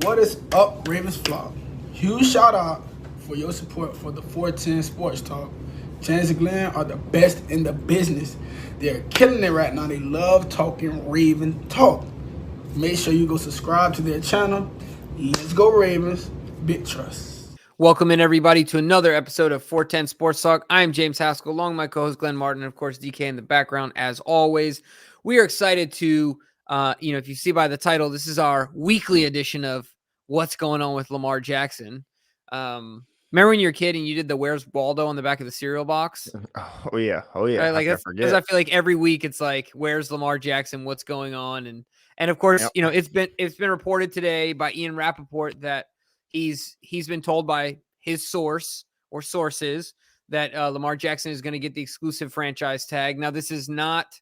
What is up, Ravens Flock? Huge shout out for your support for the 410 Sports Talk. James and Glenn are the best in the business. They're killing it right now. They love talking Raven talk. Make sure you go subscribe to their channel. Let's go Ravens. Big trust. Welcome in, everybody, to another episode of 410 Sports Talk. I'm James Haskell, along with my co-host Glenn Martin, and of course DK in the background as always. We are excited to, if you see by the title, this is our weekly edition of What's Going On with Lamar Jackson. Remember when you were a kid and you did the "Where's Waldo" on the back of the cereal box? Oh yeah. Right? Like because I feel like every week it's like, "Where's Lamar Jackson? What's going on?" And of course, Yep. it's been reported today by Ian Rapoport that he's been told by his source or sources that Lamar Jackson is going to get the exclusive franchise tag. Now, this is not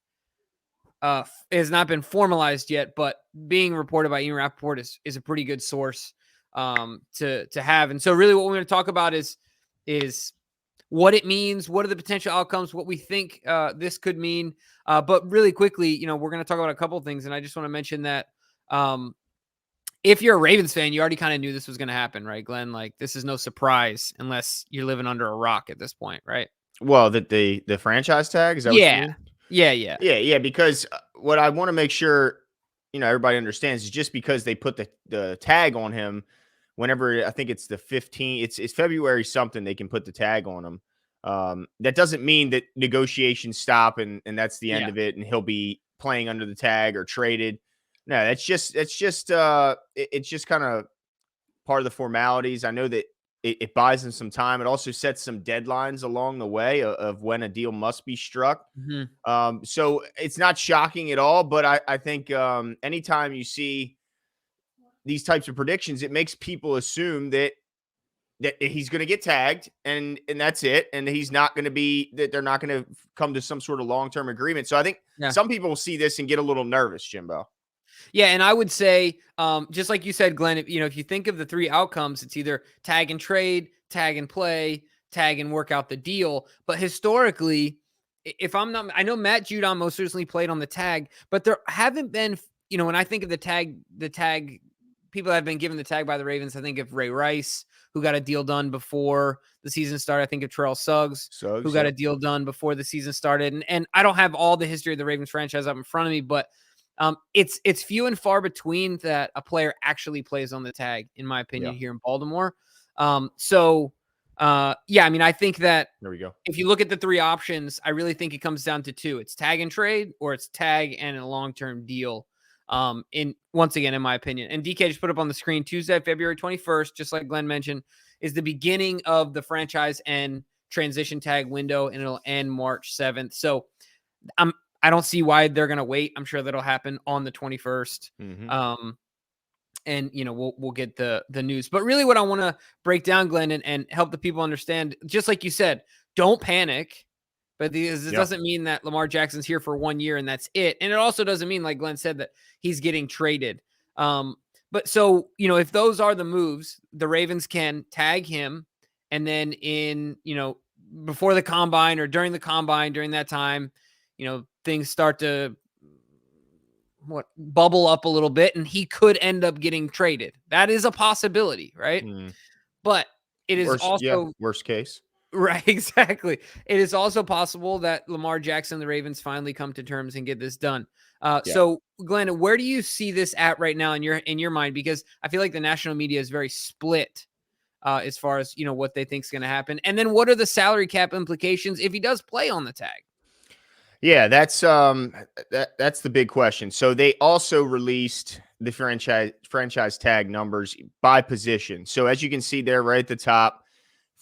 has not been formalized yet, but being reported by Ian Rapoport is a pretty good source to have. And so really what we're going to talk about is what it means, what are the potential outcomes, what we think this could mean. But really quickly, we're going to talk about a couple of things. And I just want to mention that if you're a Ravens fan, you already kind of knew this was going to happen, right, Glenn? Like, this is no surprise unless you're living under a rock at this point, right? Well, the franchise tag, is that what you mean? Yeah. Because what I want to make sure everybody understands is just because they put the tag on him, whenever I think it's the 15th, it's February something, they can put the tag on him. That doesn't mean that negotiations stop and that's the end of it, and he'll be playing under the tag or traded. No, it's just kind of part of the formalities. I know that it buys them some time. It also sets some deadlines along the way of when a deal must be struck. Mm-hmm. So it's not shocking at all, but I think anytime you see these types of predictions, it makes people assume that he's going to get tagged and that's it. And he's not going to be, that they're not going to come to some sort of long-term agreement. So I think some people will see this and get a little nervous, Jimbo. Yeah, and I would say, just like you said, Glenn, if you think of the three outcomes, it's either tag and trade, tag and play, tag and work out the deal. But historically, if I'm not, I know Matt Judon most recently played on the tag, but there haven't been, when I think of the tag people that have been given the tag by the Ravens, I think of Ray Rice, who got a deal done before the season started. I think of Terrell Suggs, who got a deal done before the season started. And I don't have all the history of the Ravens franchise up in front of me, but it's few and far between that a player actually plays on the tag, in my opinion, here in Baltimore. I mean, I think that there we go. If you look at the three options, I really think it comes down to two. It's tag and trade, or it's tag and a long-term deal. Once again, in my opinion, and DK just put up on the screen, Tuesday, February 21st, just like Glenn mentioned, is the beginning of the franchise and transition tag window, and it'll end March 7th. So I don't see why they're going to wait. I'm sure that'll happen on the 21st. Mm-hmm. And we'll get the news. But really what I want to break down, Glenn, and help the people understand, just like you said, don't panic. But this doesn't mean that Lamar Jackson's here for 1 year and that's it. And it also doesn't mean, like Glenn said, that he's getting traded. But so, if those are the moves, the Ravens can tag him, and then before the combine or during the combine, during that time, things start to bubble up a little bit, and he could end up getting traded. That is a possibility, right? But it is also worst case. Right, exactly. It is also possible that Lamar Jackson and the Ravens finally come to terms and get this done. So, Glenn, where do you see this at right now in your mind? Because I feel like the national media is very split as far as what they think is going to happen. And then, what are the salary cap implications if he does play on the tag? Yeah, that's the big question. So they also released the franchise tag numbers by position. So as you can see there, right at the top,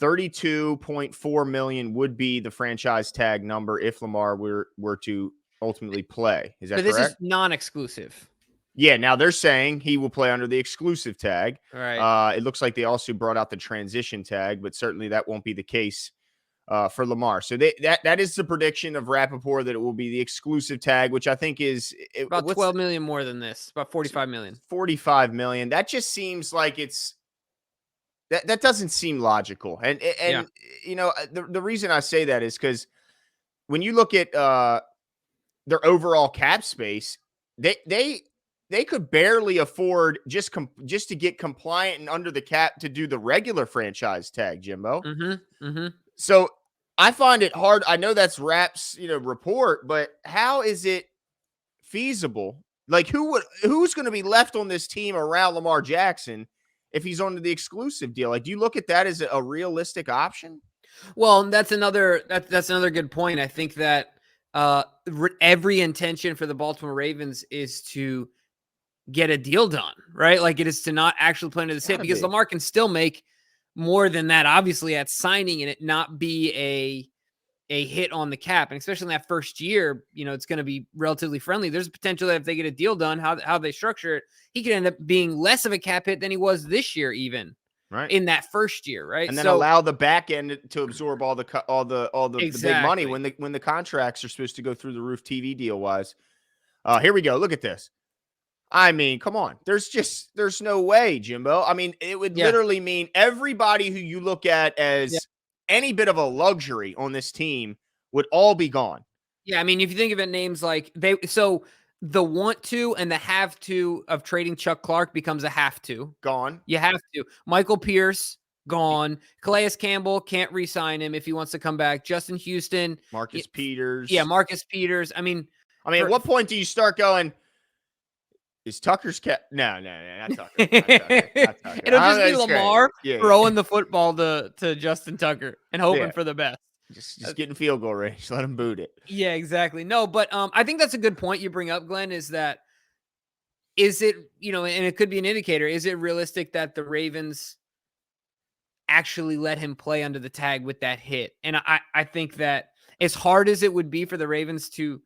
32.4 million would be the franchise tag number if Lamar were to ultimately play. Is that correct? This is non-exclusive. Yeah, now they're saying he will play under the exclusive tag. Right. It looks like they also brought out the transition tag, but certainly that won't be the case for Lamar. So that is the prediction of Rapoport, that it will be the exclusive tag, which I think is about 12 million more than this, about 45 million. 45 million. That just seems like that doesn't seem logical. And the reason I say that is because when you look at their overall cap space, they they could barely afford just to get compliant and under the cap to do the regular franchise tag, Jimbo. So I find it hard. I know that's Rap's, report, but how is it feasible? Like who's going to be left on this team around Lamar Jackson if he's on the exclusive deal? Like, do you look at that as a realistic option? Well, that's another good point. I think that every intention for the Baltimore Ravens is to get a deal done, right? Like, it is to not actually play into this hit, because Lamar can still make more than that, obviously, at signing, and it not be a hit on the cap. And especially in that first year, it's going to be relatively friendly. There's a potential that if they get a deal done, how they structure it, he could end up being less of a cap hit than he was this year, even. Right. In that first year, right? And then allow the back end to absorb all the big money when the contracts are supposed to go through the roof TV deal wise. Here we go. Look at this. I mean, come on. There's no way, Jimbo. I mean, it would literally mean everybody who you look at as any bit of a luxury on this team would all be gone. Yeah, I mean, if you think of it, names like the want to and the have to of trading Chuck Clark becomes a have to. Gone. You have to. Michael Pierce, gone. Calais Campbell, can't re-sign him if he wants to come back. Justin Houston. Marcus Peters. Yeah, Marcus Peters. I mean, at what point do you start going, is Tucker's No, not Tucker. Not Tucker. It'll just be Lamar throwing the football to Justin Tucker and hoping for the best. Just getting field goal range. Let him boot it. Yeah, exactly. No, but I think that's a good point you bring up, Glenn, is it, and it could be an indicator, is it realistic that the Ravens actually let him play under the tag with that hit? And I think that as hard as it would be for the Ravens to,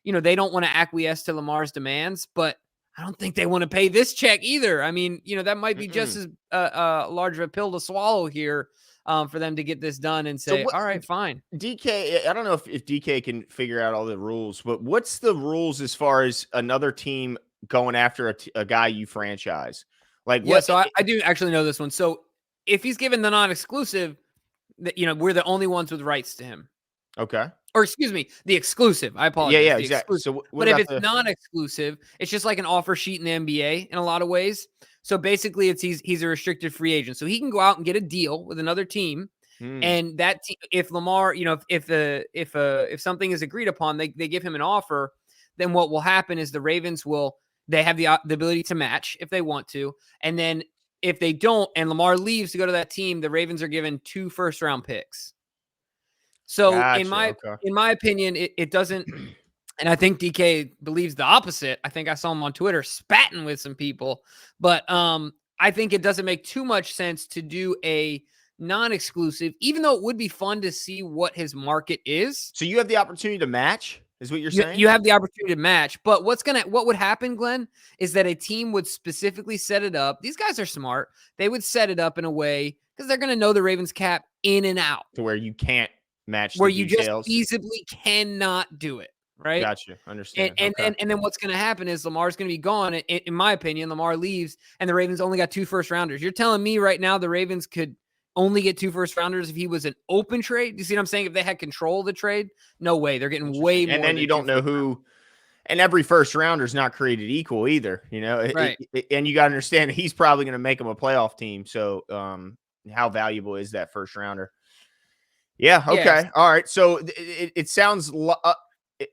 they don't want to acquiesce to Lamar's demands, but I don't think they want to pay this check either. I mean, that might be just as large of a pill to swallow here. For them to get this done and say, all right, fine. DK, I don't know if DK can figure out all the rules, but what's the rules as far as another team going after a guy you franchise? Like, what? So I do actually know this one. So if he's given the non-exclusive, we're the only ones with rights to him. Okay. Or excuse me, the exclusive. I apologize. Yeah, exactly. So but if it's non-exclusive, it's just like an offer sheet in the NBA in a lot of ways. So basically, he's a restricted free agent, so he can go out and get a deal with another team, and that if Lamar, if something is agreed upon, they give him an offer. Then what will happen is the Ravens they have the ability to match if they want to, and then if they don't, and Lamar leaves to go to that team, the Ravens are given 2 first-round picks. So gotcha, in my opinion, it doesn't. And I think DK believes the opposite. I think I saw him on Twitter spatting with some people. But I think it doesn't make too much sense to do a non-exclusive, even though it would be fun to see what his market is. So you have the opportunity to match, is what you're saying? You have the opportunity to match. But what would happen, Glenn, is that a team would specifically set it up. These guys are smart. They would set it up in a way because they're going to know the Ravens cap in and out. To where you can't match where the you details. Just feasibly cannot do it. Right. Gotcha. Understand. And then what's going to happen is Lamar's going to be gone. In my opinion, Lamar leaves and the Ravens only got 2 first-rounders. You're telling me right now the Ravens could only get 2 first-rounders if he was an open trade? Do you see what I'm saying? If they had control of the trade? No way. They're getting way more. And then you don't know who. And every first-rounder is not created equal either. Right. And you got to understand he's probably going to make them a playoff team. So how valuable is that first-rounder? Yeah. Okay. Yes. All right. So it sounds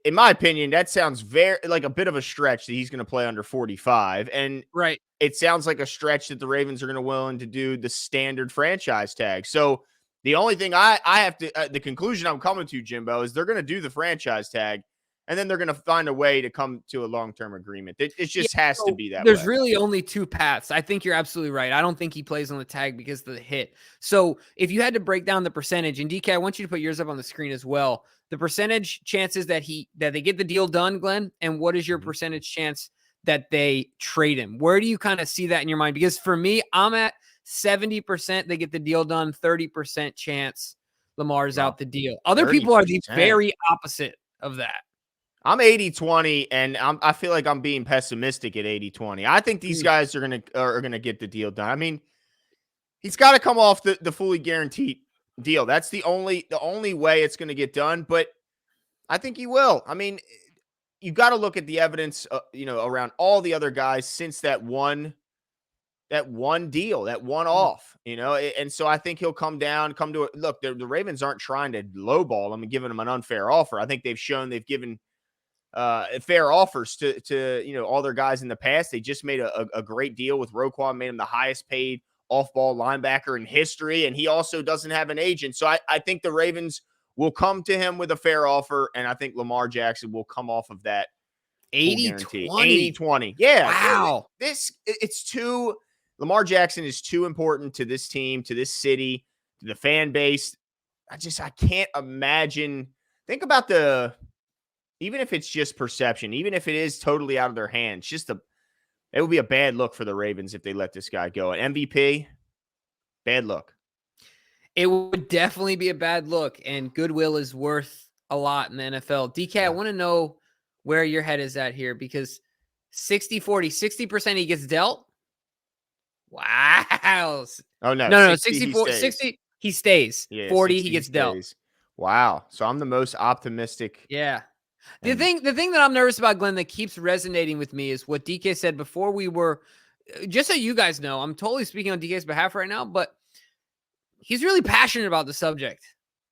in my opinion, that sounds very like a bit of a stretch that he's going to play under 45. And right. It sounds like a stretch that the Ravens are going to willing to do the standard franchise tag. So the only thing I have to, the conclusion I'm coming to, Jimbo, is they're going to do the franchise tag and then they're going to find a way to come to a long-term agreement. It just has to be that way. There's really only 2 paths. I think you're absolutely right. I don't think he plays on the tag because of the hit. So if you had to break down the percentage, and DK, I want you to put yours up on the screen as well. The percentage chances that they get the deal done, Glenn, and what is your percentage chance that they trade him? Where do you kind of see that in your mind? Because for me, I'm at 70% they get the deal done, 30% chance Lamar's out the deal. Other 30%. People are the very opposite of that. I'm 80-20, and I feel like I'm being pessimistic at 80-20. I think these guys are gonna get the deal done. I mean, he's got to come off the fully guaranteed deal. That's the only way it's going to get done, but I think he will. I mean, you got to look at the evidence, around all the other guys since that one deal, that one off, and so I think he'll come to it. Look, the Ravens aren't trying to lowball him and giving him an unfair offer. I think they've shown they've given fair offers to all their guys in the past. They just made a great deal with Roquan, made him the highest paid off-ball linebacker in history, and he also doesn't have an agent. So I think the Ravens will come to him with a fair offer, and I think Lamar Jackson will come off of that 80-20. 80-20. Yeah. Wow. Lamar Jackson is too important to this team, to this city, to the fan base. I can't imagine. Think about even if it's just perception, even if it is totally out of their hands, it would be a bad look for the Ravens if they let this guy go. An MVP, bad look. It would definitely be a bad look, and goodwill is worth a lot in the NFL. DK, I want to know where your head is at here, because 60-40, 60% he gets dealt. Wow. Oh, no. 60 he stays. Yeah, 40 he gets dealt. Wow. So I'm the most optimistic. Yeah. The thing that I'm nervous about, Glenn, that keeps resonating with me is what DK said before we were, just so you guys know, I'm totally speaking on DK's behalf right now, but he's really passionate about the subject,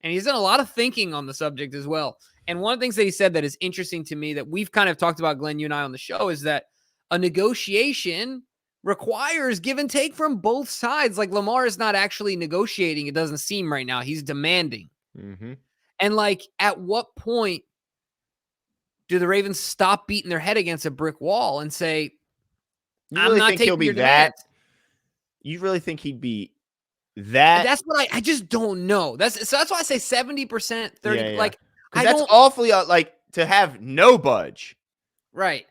and he's done a lot of thinking on the subject as well. And one of the things that he said that is interesting to me that we've kind of talked about, Glenn, you and I on the show, is that a negotiation requires give and take from both sides. Like, Lamar is not actually negotiating. It doesn't seem right now. He's demanding. Mm-hmm. And at what point do the Ravens stop beating their head against a brick wall and say, I'm not taking your demands? You really think he'd be that? That's what I just don't know. That's why I say 70%, 30. Yeah. That's awfully to have no budge. Right.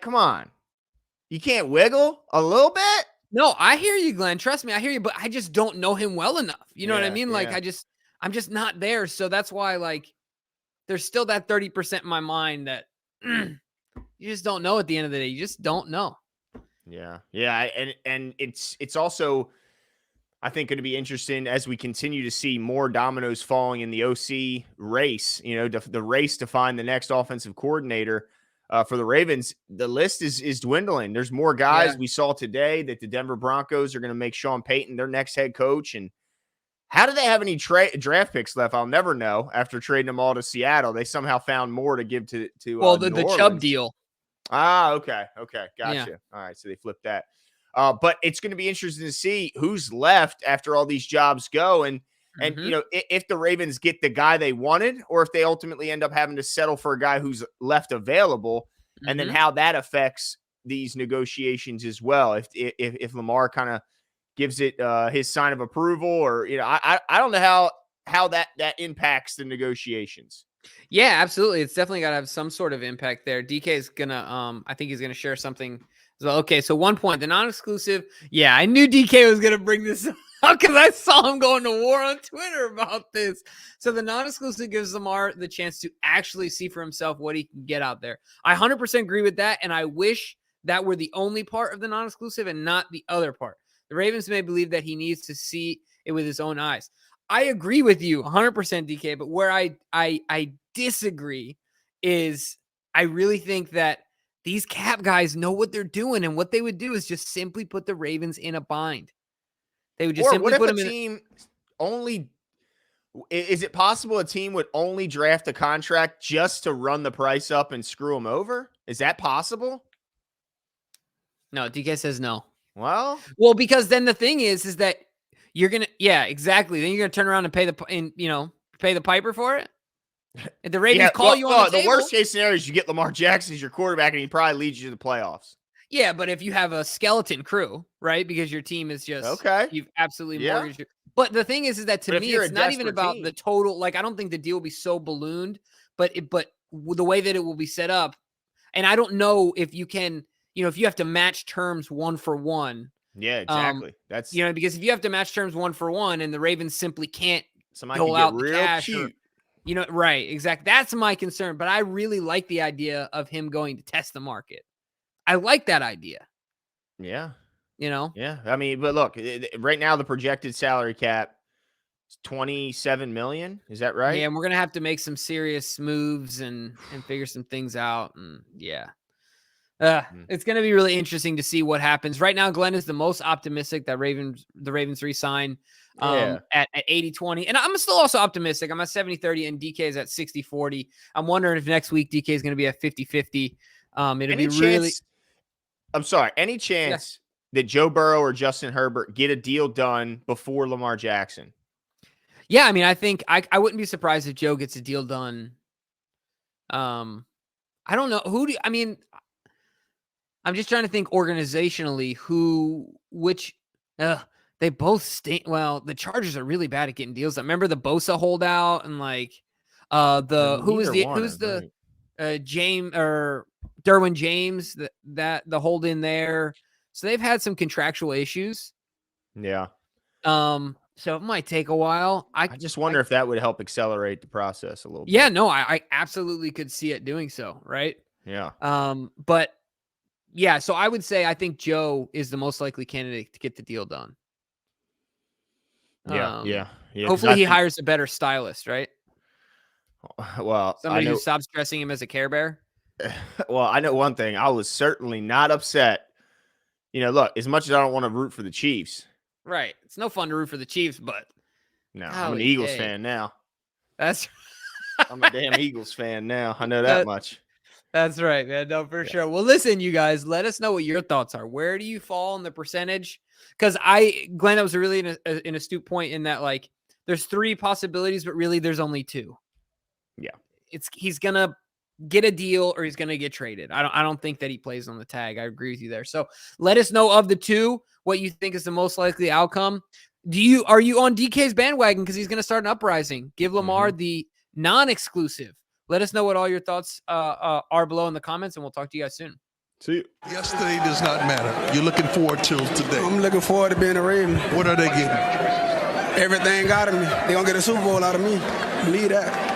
Come on. You can't wiggle a little bit? No, I hear you, Glenn. Trust me, I hear you, but I just don't know him well enough. You know what I mean? I'm just not there. So that's why, there's still that 30% in my mind that you just don't know at the end of the day. You just don't know. Yeah. Yeah. And it's also, I think, going to be interesting as we continue to see more dominoes falling in the OC race, the race to find the next offensive coordinator. For the Ravens, the list is dwindling. There's more guys. Yeah. We saw today that the Denver Broncos are going to make Sean Payton their next head coach. And how do they have any draft picks left? I'll never know. After trading them all to Seattle, they somehow found more to give to the Chubb deal. Okay. Gotcha. Yeah. All right, so they flipped that. But it's going to be interesting to see who's left after all these jobs go. And if the Ravens get the guy they wanted, or if they ultimately end up having to settle for a guy who's left available, and then how that affects these negotiations as well. If Lamar kind of gives it his sign of approval, or I don't know how that impacts the negotiations. Yeah, absolutely. It's definitely got to have some sort of impact there. DK is gonna I think he's gonna share something as well. Okay, so one point, the non-exclusive. Yeah, I knew DK was gonna bring this up because I saw him going to war on Twitter about this. So the non-exclusive gives Lamar the chance to actually see for himself what he can get out there. I 100% agree with that, and I wish that were the only part of the non-exclusive and not the other part. The Ravens may believe that he needs to see it with his own eyes. I agree with you 100%, DK, but where I disagree is I really think that these cap guys know what they're doing, and what they would do is just simply put the Ravens in a bind. They would just simply put them in a team. Is it possible a team would only draft a contract just to run the price up and screw them over? Is that possible? No, DK says no. Well, because then the thing is that you're gonna, exactly. Then you're gonna turn around and pay the piper for it. If the Ravens call you on the table, worst case scenario is you get Lamar Jackson as your quarterback, and he probably leads you to the playoffs. Yeah, but if you have a skeleton crew, right? Because your team is just you've absolutely mortgaged it. But the thing is that to me, it's not even about the total. I don't think the deal will be so ballooned, but the way that it will be set up, and I don't know if you can, if you have to match terms 1-for-1. Yeah, exactly. That's because if you have to match terms 1-for-1, and the Ravens simply can't dole out the cash, right? Exactly. That's my concern. But I really like the idea of him going to test the market. I like that idea. Yeah. Yeah. I mean, but look, right now the projected salary cap $27 million. Is that right? Yeah, and we're gonna have to make some serious moves and figure some things out. And yeah. It's going to be really interesting to see what happens. Right now, Glenn is the most optimistic that the Ravens re-sign at 80-20. And I'm still also optimistic. I'm at 70-30 and DK is at 60-40. I'm wondering if next week DK is going to be at 50-50. Any chance that Joe Burrow or Justin Herbert get a deal done before Lamar Jackson? Yeah, I mean, I think I wouldn't be surprised if Joe gets a deal done. I don't know. I'm just trying to think organizationally they both stink. Well, the Chargers are really bad at getting deals. I remember the Bosa holdout and James or Derwin James, the hold in there. So they've had some contractual issues. Yeah. So it might take a while. I just wonder if that would help accelerate the process a little bit. Yeah, no, I absolutely could see it doing so, right? Yeah. But yeah, so I would say I think Joe is the most likely candidate to get the deal done. Yeah. Hopefully he hires a better stylist, right? Well, somebody who stops dressing him as a Care Bear. Well, I know one thing. I was certainly not upset. Look, as much as I don't want to root for the Chiefs. Right. It's no fun to root for the Chiefs, but no, I'm an Eagles fan now. I'm a damn Eagles fan now. I know that much. That's right, man. No, for sure. Well, listen, you guys, let us know what your thoughts are. Where do you fall in the percentage? Because Glenn, that was a really an astute point in that, like, there's 3 possibilities, but really there's only 2. Yeah. He's going to get a deal or he's going to get traded. I don't think that he plays on the tag. I agree with you there. So let us know of the 2, what you think is the most likely outcome. Are you on DK's bandwagon? Because he's going to start an uprising. Give Lamar the non-exclusive. Let us know what all your thoughts are below in the comments, and we'll talk to you guys soon. See you. Yesterday does not matter. You're looking forward to today. I'm looking forward to being a Raven. What are they getting? Everything out of me. They're going to get a Super Bowl out of me. Believe that.